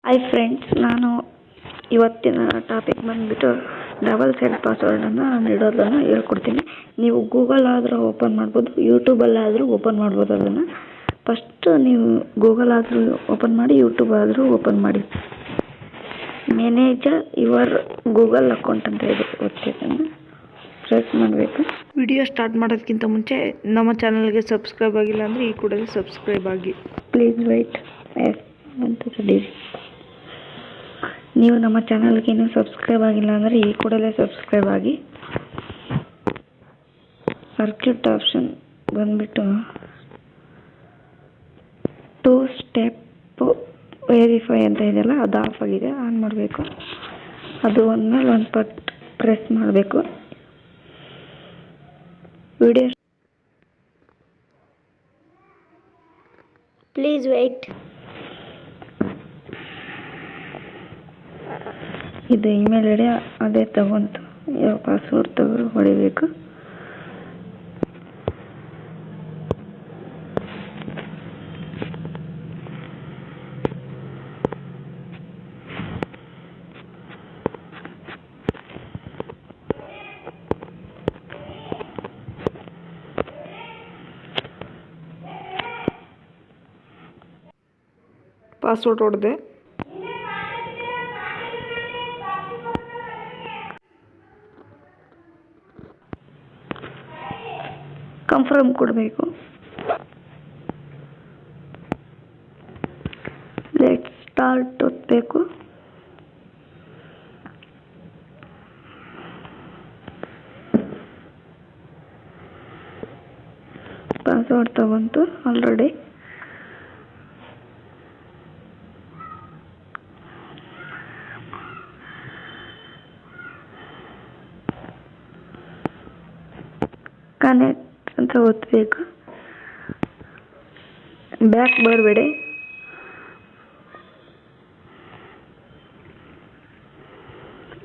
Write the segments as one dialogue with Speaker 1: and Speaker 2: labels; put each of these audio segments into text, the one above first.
Speaker 1: Hi friends, ನಾನು ಇವತ್ತಿನ topic ಬಂದುಬಿಟ್ಟು ಡಬಲ್ ಸೈಡ್ ಪಾಸ್ವರ್ಡನ್ನು ಇಡೋದನ್ನು ಹೇಳ್ಕೊಡ್ತೀನಿ. ನೀವು ಗೂಗಲ್ ಆದರೂ ಓಪನ್ ಮಾಡ್ಬೋದು, ಯೂಟ್ಯೂಬಲ್ಲಾದರೂ ಓಪನ್ ಮಾಡ್ಬೋದು. ಅದನ್ನು ಫಸ್ಟು ನೀವು ಗೂಗಲ್ ಆದರೂ ಓಪನ್ ಮಾಡಿ, ಯೂಟ್ಯೂಬ್ ಆದರೂ ಓಪನ್ ಮಾಡಿ. ಮ್ಯಾನೇಜ್ ಯುವರ್ ಗೂಗಲ್ ಅಕೌಂಟ್ ಅಂತ ಇದೆ, ಅದನ್ನು ಪ್ರೆಸ್ ಮಾಡಬೇಕು.
Speaker 2: ವಿಡಿಯೋ ಸ್ಟಾರ್ಟ್ ಮಾಡೋದಕ್ಕಿಂತ ಮುಂಚೆ ನಮ್ಮ ಚಾನಲ್ಗೆ ಸಬ್ಸ್ಕ್ರೈಬ್ ಆಗಿಲ್ಲ ಅಂದರೆ ಈ ಕೂಡಲೇ ಸಬ್ಸ್ಕ್ರೈಬ್ ಆಗಿ.
Speaker 1: ಪ್ಲೀಸ್ ವೆಯ್ಟ್ ಅಂತ ತಡೀರಿ. ನೀವು ನಮ್ಮ ಚಾನಲ್ಗೆ ಇನ್ನೂ ಸಬ್ಸ್ಕ್ರೈಬ್ ಆಗಿಲ್ಲ ಅಂದರೆ ಈ ಕೂಡಲೇ ಸಬ್ಸ್ಕ್ರೈಬ್ ಆಗಿ. ಸರ್ಕ್ಯೂಟ್ ಆಪ್ಷನ್ ಬಂದುಬಿಟ್ಟು 2 ಸ್ಟೆಪ್ ವೆರಿಫೈ ಅಂತ ಇದೆಯಲ್ಲ, ಅದು ಆಫ್ ಆಗಿದೆ, ಆನ್ ಮಾಡಬೇಕು. ಅದು ಒಂದ್ಮೇಲೆ ಒಂದು ಪಟ್ ಪ್ರೆಸ್ ಮಾಡಬೇಕು. Video please wait. ಇದು ಇಮೇಲ್ ಐಡಿ ಅದೇ ತಗೊಂತು, ಯಾವ ಪಾಸ್ವರ್ಡ್ ಹೊಡಿಬೇಕು.
Speaker 2: ಪಾಸ್ವರ್ಡ್ ಹೊಡೆದೆ.
Speaker 1: ಕನ್ಫರ್ಮ್ ಕೊಡಬೇಕು. ಲೆಟ್ ಸ್ಟಾರ್ಟ್ ಒತ್ತಬೇಕು. ಪಾಸ್ವರ್ಡ್ ತಗೊಂತು ಆಲ್ರೆಡಿ. ಕನೆಕ್ಟ್ ಅಂತ ಒತ್ತಬೇಕು. ಬ್ಯಾಕ್ ಬರಬೇಡಿ.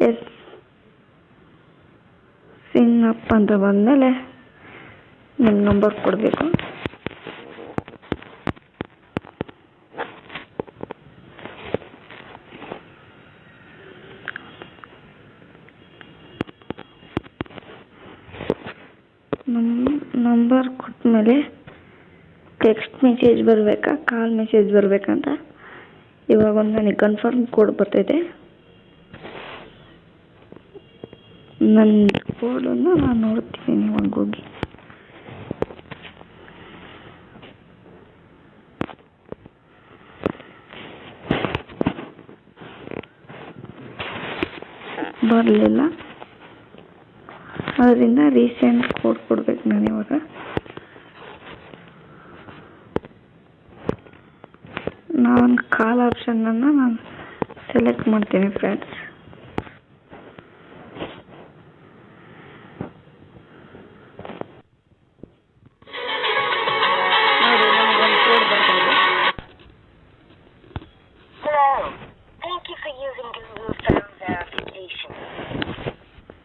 Speaker 1: ಎಸ್ ಸಿಂಗ್ ಅಪ್ ಅಂತ ಬಂದಮೇಲೆ ನಿಮ್ಮ ನಂಬರ್ ಕೊಡಬೇಕು. ನಂಬರ್ ಕೊಟ್ಟಮೇಲೆ ಟೆಕ್ಸ್ಟ್ ಮೆಸೇಜ್ ಬರಬೇಕಾ, ಕಾಲ್ ಮೆಸೇಜ್ ಬರಬೇಕಂತ. ಇವಾಗ ಒಂದು ನನಗೆ ಕನ್ಫರ್ಮ್ ಕೋಡ್ ಬರ್ತೈತೆ. ನನ್ನ ಕೋಡನ್ನು ನಾನು ನೋಡ್ತೀನಿ ಇವಾಗ ಹೋಗಿ. ಬರಲಿಲ್ಲ, ಅದರಿಂದ ರೀಸೆಂಟ್ ಕೋಡ್ ಕೊಡ್ಬೇಕು ನಾನು ಇವಾಗ. ನಾನು ಕಾಲ್ ಆಪ್ಷನನ್ನು ನಾನು ಸೆಲೆಕ್ಟ್ ಮಾಡ್ತೀನಿ ಫ್ರೆಂಡ್ಸ್. ನೋಡಿ, ನನಗೊಂದು ಕೋಡ್ ಬರ್ತಿದೆ.
Speaker 3: Thank you for using Google Phone Verification.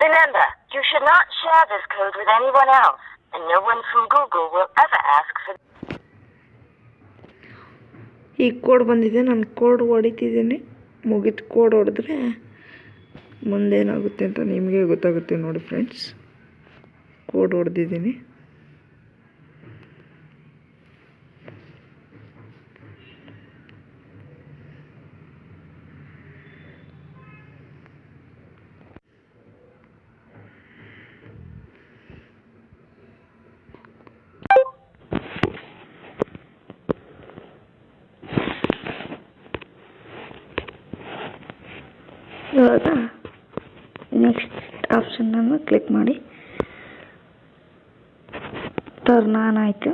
Speaker 3: Remember, you should not share this code with anyone else, and no one from Google will ever ask for.
Speaker 2: ಈ ಕೋಡ್ ಬಂದಿದೆ, ನಾನು ಕೋಡ್ ಹೊಡಿತಿದ್ದೀನಿ. ಮುಗಿತು. Code ಹೊಡೆದ್ರೆ ಮುಂದೇನಾಗುತ್ತೆ ಅಂತ ನಿಮಗೆ ಗೊತ್ತಾಗುತ್ತೆ ನೋಡಿ ಫ್ರೆಂಡ್ಸ್. ಕೋಡ್ ಹೊಡೆದಿದ್ದೀನಿ.
Speaker 1: ಇವಾಗ ನೆಕ್ಸ್ಟ್ ಆಪ್ಷನನ್ನು ಕ್ಲಿಕ್ ಮಾಡಿ. ಟರ್ನ್ ಆನ್ ಆಯಿತು.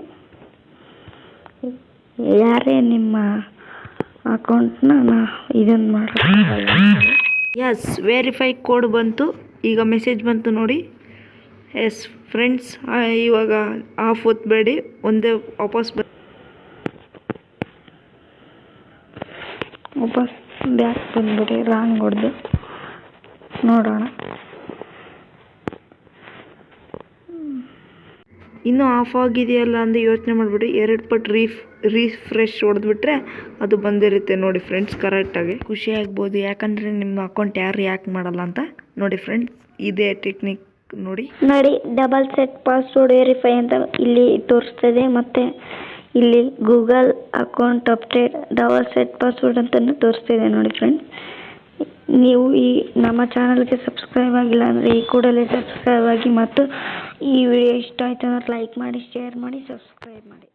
Speaker 1: ಯಾರೇ ನಿಮ್ಮ ಅಕೌಂಟ್ನ ಇದನ್ನು ಮಾಡೋದು.
Speaker 2: ಎಸ್, ವೆರಿಫೈ ಕೋಡ್ ಬಂತು. ಈಗ ಮೆಸೇಜ್ ಬಂತು ನೋಡಿ. ಎಸ್ ಫ್ರೆಂಡ್ಸ್, ಇವಾಗ ಆಫ್ ಒತ್ತಬೇಡಿ, ಒಂದೇ ವಾಪಸ್
Speaker 1: ಬ್ಯಾಕ್ ಬಂದ್ಬಿಡಿ. ರಾಂಗ್ ಹೊಡೆದು ನೋಡೋಣ.
Speaker 2: ಇನ್ನೂ ಆಫ್ ಆಗಿದೆಯಲ್ಲ ಅಂತ ಯೋಚನೆ ಮಾಡಿಬಿಟ್ಟು 2 ಪಟ್ಟು ರೀಫ್ರೆಶ್ ಹೊಡೆದ್ಬಿಟ್ರೆ ಅದು ಬಂದಿರುತ್ತೆ ನೋಡಿ ಫ್ರೆಂಡ್ಸ್ ಕರೆಕ್ಟಾಗಿ. ಖುಷಿ ಆಗ್ಬೋದು, ಯಾಕಂದರೆ ನಿಮ್ಮ ಅಕೌಂಟ್ ಯಾರು ಯಾಕೆ ಮಾಡಲ್ಲ ಅಂತ. ನೋಡಿ ಫ್ರೆಂಡ್ಸ್, ಇದೇ ಟೆಕ್ನಿಕ್ ನೋಡಿ.
Speaker 1: ಡಬಲ್ ಸೆಟ್ ಪಾಸ್ವರ್ಡ್ ವೆರಿಫೈ ಅಂತ ಇಲ್ಲಿ ತೋರಿಸ್ತದೆ, ಮತ್ತು ಇಲ್ಲಿ Google account update double set password ಅಂತಲೂ ತೋರಿಸ್ತಿದೆ ನೋಡಿ ಫ್ರೆಂಡ್ಸ್. ನೀವು ಈ ನಮ್ಮ ಚಾನಲ್ಗೆ ಸಬ್ಸ್ಕ್ರೈಬ್ ಆಗಿಲ್ಲ ಅಂದರೆ ಈ ಕೂಡಲೇ ಸಬ್ಸ್ಕ್ರೈಬ್ ಆಗಿ, ಮತ್ತು ಈ ವಿಡಿಯೋ ಇಷ್ಟ ಆಯಿತು ಅಂದರೆ ಲೈಕ್ ಮಾಡಿ, ಶೇರ್ ಮಾಡಿ, ಸಬ್ಸ್ಕ್ರೈಬ್ ಮಾಡಿ.